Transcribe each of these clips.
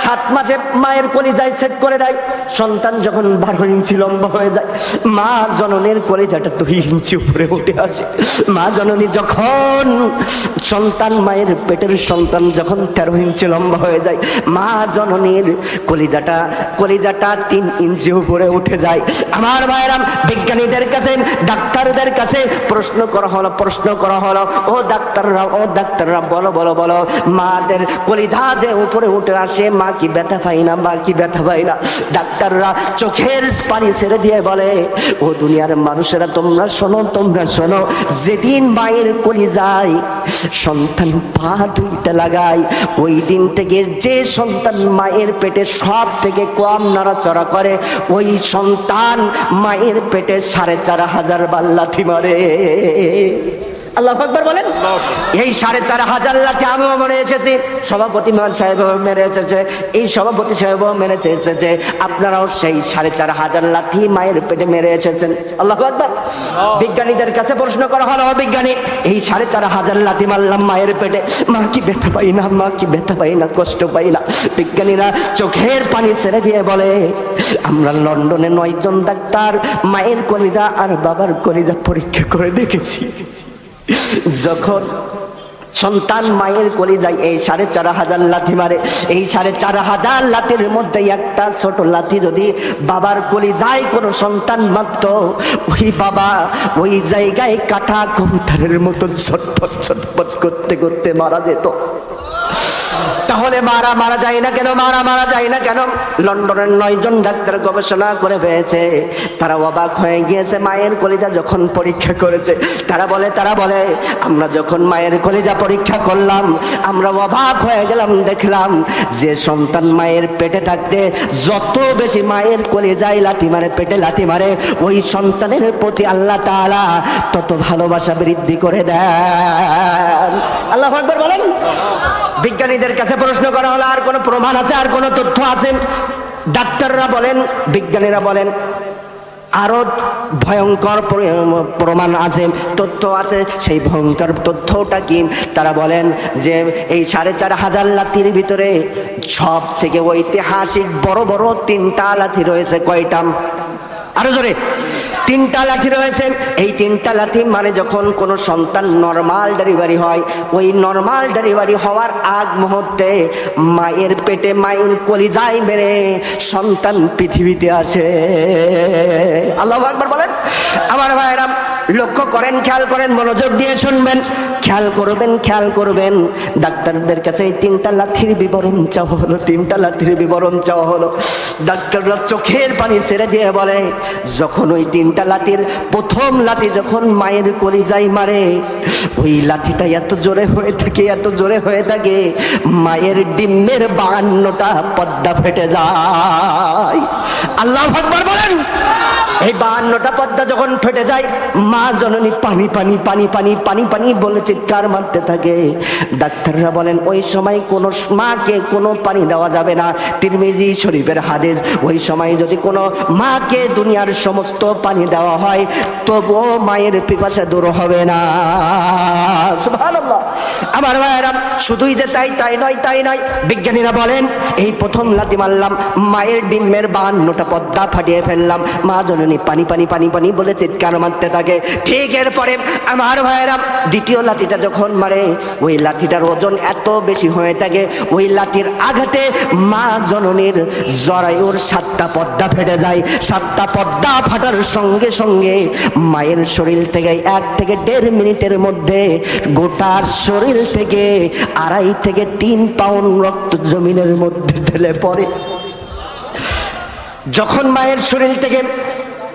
7 মাসে মায়ের কলিজায় সেট করে দেয়। সন্তান যখন 12 ইঞ্চি লম্বা হয়ে যায়, মা জননীর কলিজাটা 2 ইঞ্চি উপরে উঠে আসে। মা জননী যখন সন্তান, মায়ের পেটের সন্তান যখন 13 ইঞ্চি লম্বা হয়ে যায়, মা জননীর কলিজাটা 3 ইঞ্চি উপরে উঠে যায়। আমার ভাইরা, বিজ্ঞানীদের কাছে, ডাক্তারদের কাছে প্রশ্ন করা হলো, ও ডাক্তাররা বলো মাদের কলিজা যে উপরে উঠে আসে, মা কি ব্যথা পায় না? ডাক্তাররা চোখের পানি ছেড়ে দিয়ে বলে, ও দুনিয়ার মানুষেরা তোমরা শোনো, যেদিন মায়ের কলিজায় সন্তান পা 2টা লাগায়, ওই দিন থেকে যে সন্তান মায়ের পেটে সব থেকে কম নড়াচড়া করে, ওই সন্তান মায়ের পেটে 4,500 বার লাথি মারে। আল্লাহু আকবার বলেন। এই 4,500 লাথি আমিও মেরে এসেছি, সভাপতি সাহেবও মেরে এসেছে, এই সভাপতি সাহেবও মেরে এসেছে, আপনারাও সেই 4,500 লাথি মায়ের পেটে মেরে এসেছেন। আল্লাহু আকবার। বিজ্ঞানীদের কাছে প্রশ্ন করা হলো, বিজ্ঞানী এই 4,500 লাথি মারলাম মায়ের পেটে, মা কি ব্যথা পাই না, কষ্ট পাই না? বিজ্ঞানীরা চোখের পানি ছেড়ে দিয়ে বলে, আমরা লন্ডনে 9 জন ডাক্তার মায়ের কলিজা আর বাবার কলিজা পরীক্ষা করে দেখেছি। যখন সন্তান মায়ের কলিজায় এই 4,500 লাথি মারে, এই 4,500 লাথির মধ্যে একটা ছোট লাথি যদি বাবার কলিজায় কোনো সন্তান মারত, ওই বাবা ওই জায়গায় কাটা কবুতরের মতো ছটফট করতে মারা যেত। তাহলে মারা যায় না কেন? লন্ডনের 9 জন ডাক্তার গবেষণা করে পেয়েছে, তারা অবাক হয়ে গিয়েছে মায়ের কলিজা যখন পরীক্ষা করেছে। তারা বলে আমরা যখন মায়ের কলিজা পরীক্ষা করলাম, আমরা অবাক হয়ে গেলাম, দেখলাম যে সন্তান মায়ের পেটে থাকতে যত বেশি মায়ের কলিজায় লাথি মারে, পেটে লাথি মারে, ওই সন্তানের প্রতি আল্লাহ তাআলা তত ভালোবাসা বৃদ্ধি করে দেন। আল্লাহু আকবার বলেন। বিজ্ঞানীদের কাছে প্রশ্ন করা হলো, আর কোনো প্রমাণ আছে, আর কোনো তথ্য আছে? ডাক্তাররা বলেন, বিজ্ঞানীরা বলেন, আরো ভয়ঙ্কর প্রমাণ আছে, তথ্য আছে। সেই ভয়ঙ্কর তথ্যটা কি? তারা বলেন যে এই 4,500 লাথির ভিতরে সব থেকে ঐতিহাসিক বড় 3টা লাথি রয়েছে। কয়টা? আরো জোরে। 3টা লাথি রয়েছে। এই 3টা লাথি মানে যখন কোনো সন্তান নর্মাল ডেলিভারি হয়, ওই নর্মাল ডেলিভারি হওয়ার আগ মুহূর্তে মায়ের পেটে মায়ের কলিজায় মেরে সন্তান পৃথিবীতে আসে। আল্লাহু আকবার বলেন। আমার ভাইরা, লক্ষ্য করেন, খেয়াল করেন, মনোযোগ দিয়ে শুনবেন, খেয়াল করবেন। ডাক্তারদের কাছে এই 3টা লাথির বিবরণ চাওয়া হলো। ডাক্তাররা চোখের পানি ছেড়ে দিয়ে বলে, যখন ওই 3টা লাথির প্রথম লাথি যখন মায়ের কলিজায় মারে, ওই লাথিটা এত জোরে হয়ে থাকে মায়ের ডিমের 52টা পর্দা ফেটে যায়। আল্লাহু আকবার বলেন। এই 52টা পর্দা যখন ফেটে যায়, মা জননী পানি বলে চিৎকার মারতে থাকে। ডাক্তাররা বলেন, ওই সময় কোনো মাকে কোনো পানি দেওয়া যাবে না। তিরমিজি শরীফের হাদিস, ওই সময় যদি কোনো মাকে দুনিয়ার সমস্ত পানি দেওয়া হয়, তবুও মায়ের পিপাসা দূর হবে না। সুবহানাল্লাহ। আমার ভাইয়েরা, শুধুই যে তাই নয়, বিজ্ঞানীরা বলেন, এই প্রথম লাথি মারলাম, মায়ের ডিমের 52টা পর্দা ফাটিয়ে ফেললাম, মা জননী পানি বলে চিৎকার মারতে থাকে। ঠিক এরপরে আমার ভাইয়েরা, দ্বিতীয় লাথিটা যখন মারে, ওই লাথিটার ওজন এত বেশি হয়ে থাকে, ওই লাথির আঘাতে মা জননীর জরায়ুর 7টা পর্দা ফেটে যায়। 7টা পর্দা ফাটার সঙ্গে সঙ্গে মায়ের শরীর থেকে 1 থেকে 1.5 মিনিটের মধ্যে গোটা শরীর থেকে 2.5 থেকে 3 পাউন্ড রক্ত জমিনের মধ্যে ঢেলে পড়ে। যখন মায়ের শরীর থেকে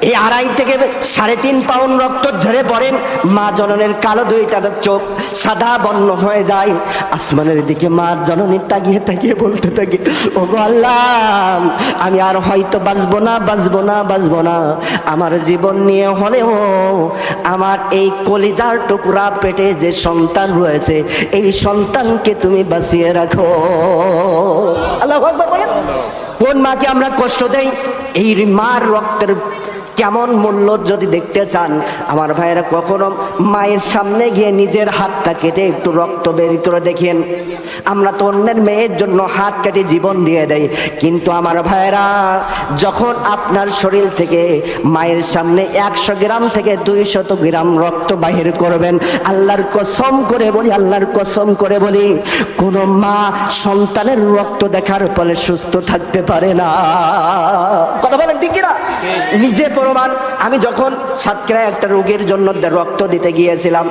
এই 2.5 থেকে 3.5 পাউন্ড রক্ত ঝরে পড়ে, মা জননের কালো 2টা চোখ সাদা বর্ণ হয়ে যায়। আসমানের দিকে মা জননী তাকিয়ে বলতে থাকে, ও গো আল্লাহ, আমি আর হয়তো বাঁচবো না, আমার জীবন নিয়ে হলেও আমার এই কলিজার টুকরা পেটে যে সন্তান রয়েছে, এই সন্তানকে তুমি বাঁচিয়ে রাখো। আল্লাহু আকবার বলেন। কোন মাকে আমরা কষ্ট দেই? এই মার রক্তের কেমন মূল্য যদি দেখতে চান আমার ভাইয়েরা, কখনো মায়ের সামনে গিয়ে নিজের হাতটা কেটে একটু রক্ত বের করে দেখেন। আমরা তো অন্যের মেয়ের জন্য হাত কেটে জীবন দিয়ে দেই, কিন্তু আমার ভাইয়েরা যখন আপনার শরীর থেকে মায়ের সামনে 100 গ্রাম থেকে 200 গ্রাম রক্ত বাহির করবেন, আল্লাহর কসম করে বলি, আল্লাহর কসম করে বলি, কোন মা সন্তানের রক্ত দেখার ফলে সুস্থ থাকতে পারে না। কথা বলেন ঠিক কিনা? নিজে প্রমাণ। আমি যখন সাতক্ষীরায় একটা রোগীর জন্য রক্ত দিতে গিয়েছিলাম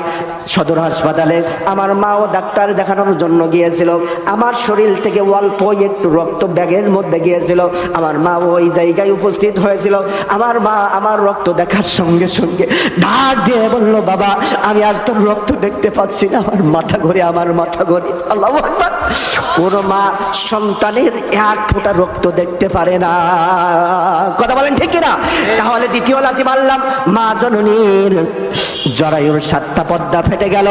সদর হাসপাতালে, আমার মাও ডাক্তার দেখানোর জন্য গিয়েছিল। আমার শরীর থেকে অল্প একটু রক্ত ব্যাগের মধ্যে গিয়েছিল, আমার মা ওই জায়গায় উপস্থিত হয়েছিল। আমার মা আমার রক্ত দেখার সঙ্গে সঙ্গে ডাক দিয়ে বলল, বাবা আমি আর তোর রক্ত দেখতে পাচ্ছি না, আমার মাথা ঘুরে, আমার মাথা ঘুরে। আল্লাহু আকবার। কোন মা সন্তানের 1 ফোঁটা রক্ত দেখতে পারে না। কথা বলেন ঠিক কিনা? তাহলে দ্বিতীয় লাথি মারলাম, মা জননীর জরায়ুর 7টা পর্দা ফেটে গেল,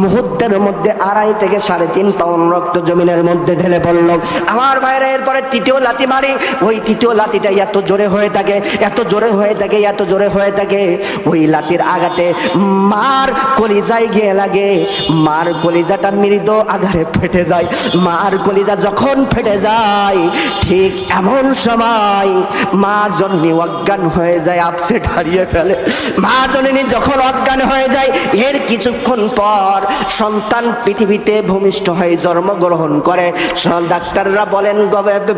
মুহূর্তের মধ্যে 2.5 থেকে 3.5 পাউন্ড রক্ত জমিনের মধ্যে ঢেলে পড়ল। আমার ভাইরা এরপরে তৃতীয় লাথি মারি, ওই তৃতীয় লাথিটা এত জোরে হয়ে থাকে, এত জোরে হয়ে থাকে, এত জোরে হয়ে থাকে, ওই লাথির আঘাতে মার কলিজায় গিয়ে লাগে, মার কলিজাটা মৃদ আঘাতে ফেটে যায়। মার কলিজা যখন ফেটে যায় ঠিক এমন সময় মা জননী অজ্ঞান হয়ে যায়, আপসেট হারিয়ে ফেলে। মা জননী যখন অজ্ঞান হয়ে যায়, এর কিছুক্ষণ পর সন্তান পৃথিবীতে ভূমিষ্ঠ হয়ে জন্মগ্রহণ করে। ডাক্তাররা বলেন,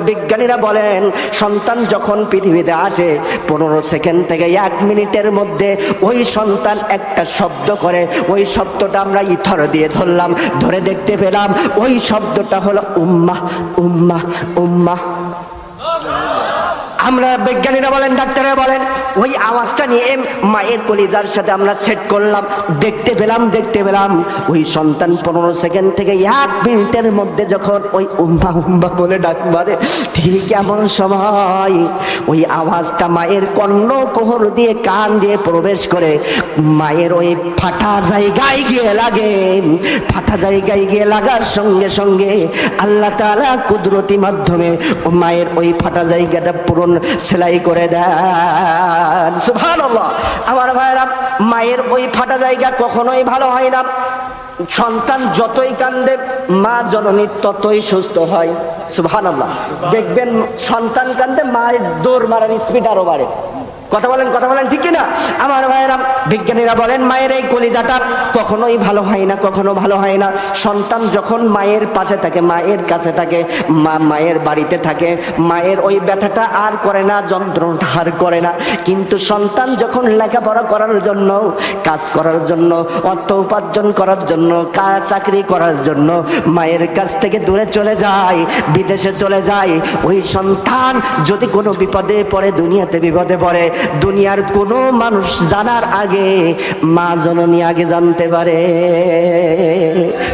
বিজ্ঞানীরা বলেন, সন্তান যখন পৃথিবীতে আসে 15 সেকেন্ড থেকে 1 মিনিটের মধ্যে ওই সন্তান একটা শব্দ করে। ওই শব্দটা আমরা ইথর দিয়ে ধরলাম, ধরে দেখতে পেলাম ওই শব্দটা হলো উম্মাহ, উম্মাহ, উম্মাহ। আমরা বিজ্ঞানীরা বলেন, ডাক্তাররা বলেন, ওই আওয়াজটা নিয়ে মায়ের কলিজার সাথে আমরা সেট করলাম, দেখতে পেলাম ওই সন্তান 15 সেকেন্ড থেকে 1 মিনিটের মধ্যে যখন ওই উম্মা উম্মা বলে ডাক মারে, ঠিক এমন সময় ওই আওয়াজটা মায়ের কর্ণকুহর দিয়ে, কান দিয়ে প্রবেশ করে মায়ের ওই ফাটা জায়গায় গিয়ে লাগে। ফাটা জায়গায় গিয়ে লাগার সঙ্গে সঙ্গে আল্লাহ তাআলা কুদরতি মাধ্যমে মায়ের ওই ফাটা জায়গাটা পূরণ সেলাই করে দেন। সুবহানাল্লাহ। আমার ভাইরা, মায়ের ওই ফাটা জায়গা কখনোই ভালো হয় না। সন্তান যতই কান্দে মা জননী ততই সুস্থ হয়। সুবহানাল্লাহ। দেখবেন সন্তান কান্দে মায়ের দৌড় মারার স্পিড আরো বাড়ে। কথা বলেন ঠিক কিনা? আমার ভাইয়েরা, বিজ্ঞানীরা বলেন মায়ের এই কলিজাটা কখনোই ভালো হয় না, কখনো ভালো হয় না। সন্তান যখন মায়ের পাশে থাকে, মায়ের কাছে থাকে, মায়ের বাড়িতে থাকে, মায়ের ওই ব্যথাটা আর করে না, যন্ত্রণা আর করে না। কিন্তু সন্তান যখন লেখাপড়া করার জন্য, কাজ করার জন্য, অর্থ উপার্জন করার জন্য, চাকরি করার জন্য মায়ের কাছ থেকে দূরে চলে যায়, বিদেশে চলে যায়, ওই সন্তান যদি কোনো বিপদে পড়ে, দুনিয়াতে বিপদে পড়ে, দুনিয়ার কোনো মানুষ জানার আগে মা জননী আগে জানতে পারে।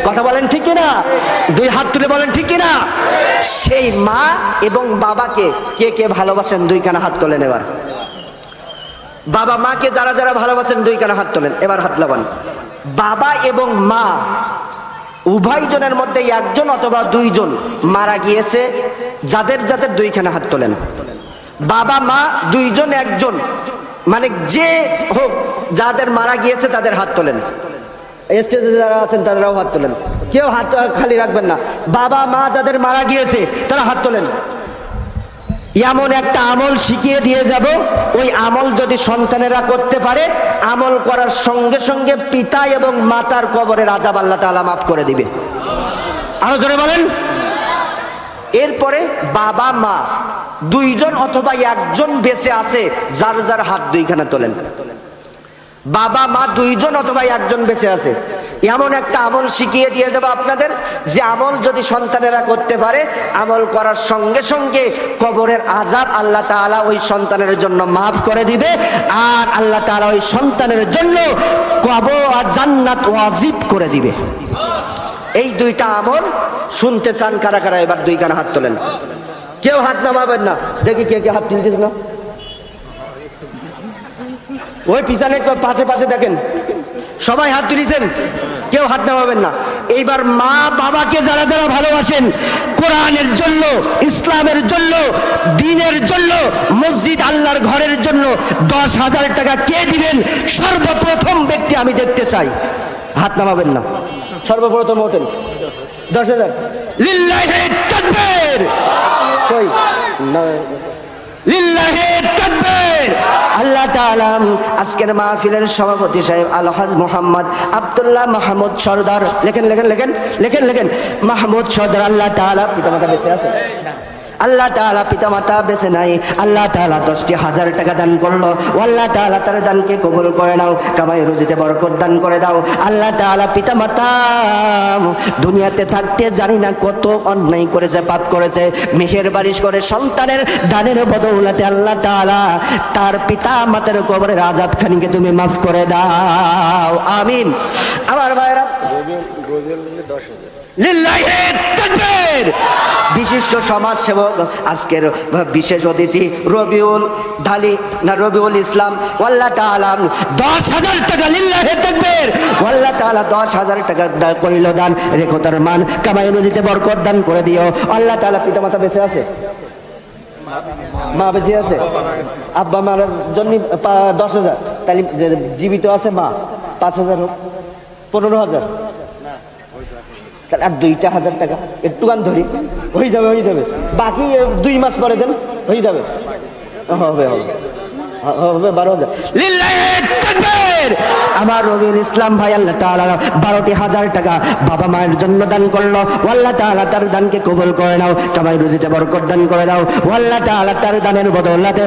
কথা বলেন ঠিক কিনা? 2 হাত তুলে বলেন ঠিক কিনা? সেই মা এবং বাবাকে কে কে ভালোবাসেন 2 কানা হাত তোলেন। এবার বাবা মাকে যারা যারা ভালোবাসেন 2 কানা হাত তোলেন। এবার হাত লাগান। বাবা এবং মা উভয় জনের মধ্যে একজন অথবা 2 জন মারা গিয়েছে, যাদের যাদের 2 খানা হাত তোলেন। বাবা মা 2 জন, 1 জন, মানে যে হোক, যাদের মারা গিয়েছে তাদের হাত তোলেন। স্টেজে যারা আছেন তারাও হাত তোলেন, কেউ হাত খালি রাখবেন না। বাবা মা যাদের মারা গিয়েছে তারা হাত তোলেন। এমন একটা আমল শিখিয়ে দিয়ে যাব, ওই আমল যদি সন্তানেরা করতে পারে, আমল করার সঙ্গে সঙ্গে পিতা এবং মাতার কবরের আযাব আল্লাহ তাআলা মাফ করে দিবে। আরো জোরে বলেন। এরপরে বাবা মা 2 জন অথবা 1 জন বেঁচে আছে, যার যার হাত 2 খানা তোলেন। বাবা মা 2 জন অথবা 1 জন বেঁচে আছে, এমন একটা আমল শিখিয়ে দিয়ে যাবো আপনাদের, যে আমল যদি সন্তানেরা করতে পারে, আমল করার সঙ্গে সঙ্গে কবরের আযাব আল্লাহ তাআলা ওই সন্তানের জন্য মাফ করে দিবে। আর আল্লাহ তাআলা ওই সন্তানের জন্য কবর আর জান্নাত ওয়াজিব করে দিবে। এই 2টা আমল শুনতে চান কারা কারা? এবার 2 কানা হাত তোলেন। কেউ হাত নামাবেন না, দেখি কে কে হাত তুলতেছ না। ওই পিছনে পাশে পাশে দেখেন, সবাই হাত তুলেছেন, কেউ হাত নামাবেন না। এইবার মা বাবাকে যারা যারা ভালোবাসেন, কোরআনের জন্য, ইসলামের জন্য, দ্বীনের জন্য, মসজিদ আল্লাহর ঘরের জন্য 10,000 টাকা কে দিবেন সর্বপ্রথম ব্যক্তি আমি দেখতে চাই। হাত নামাবেন না, সর্বপ্রথম ওঠেন। 10,000 লিল্লাহি তাকবীর। কই না, লিল্লাহি তাকবীর। আল্লাহ তাআলা আজকের মাহফিলের সভাপতি সাহেব আলহাজ মোহাম্মদ আব্দুল্লাহ মাহমুদ সরদার, লেখেন লেখেন লেখেন লেখেন লেখেন, মাহমুদ সরদার। আল্লাহ তাআলা পিতামাতা বেঁচে আছে, আল্লাহ তাআলা পিতামাতা বেঁচে নাই, আল্লাহ তাআলা 10,000 টাকা দান করলো। আল্লাহ তাআলা তার দানকে কবুল করে নাও, কামাই রুজিতে বরকত দান করে দাও। আল্লাহ তাআলা পিতামাতা দুনিয়াতে থাকতে জানি না কত অন্যায় করেছে, পাপ করেছে, মেহেরবানি করে সন্তানের দানের বদৌলতে আল্লাহ তাআলা তার পিতামাতার কবরের আযাব খানিকে তুমি মাফ করে দাও, আমিন। আমার ভাইরা, লিল্লাহি তাকবীর। বিশিষ্ট সমাজ সেবক আজকের বিশেষ অতিথি রবিউল ঢালি না রবিউল ইসলাম, আল্লাহ তাআলা 10,000 টাকা, লিল্লাহি তাকবীর। আল্লাহ তাআলা 10,000 টাকা করিল দান, রেখো তার মান, কামাই রুজিতে বরকত দান করে দিও। আল্লাহ তাআলা পিতামাতা বেঁচে আছে, মা বেঁচে আছে, আব্বা মার জন্য 10,000, তাহলে জীবিত আছে মা 5,000 হোক, 15,000, আর 2,000 টাকা একটু গান ধরি, হয়ে যাবে হয়ে যাবে। বাকি 2 মাস পরে দেন, হয়ে যাবে, হবে হবে হবে 12,000। লিল্লাহি তাকবীর। আমার রবিউল ইসলাম ভাই আল্লাহ তাআলা 12,000 টাকা বাবা মায়ের জন্য দান করলো। আল্লাহ তাআলা তার দানকে কবুল করে নাও, কামাই রুজিতে বরকত দান করে দাও। আল্লাহ তাআলা তার দানের বদৌলতে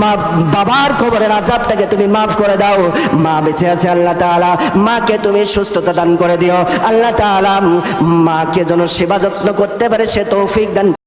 মা বাবার কবরের আযাবটাকে তুমি মাফ করে দাও। মা বেঁচে আছে, আল্লাহ তাআলা মাকে তুমি সুস্থতা দান করে দিও। আল্লাহ তাআলা মাকে যেন সেবা যত্ন করতে পারে সে তৌফিক দান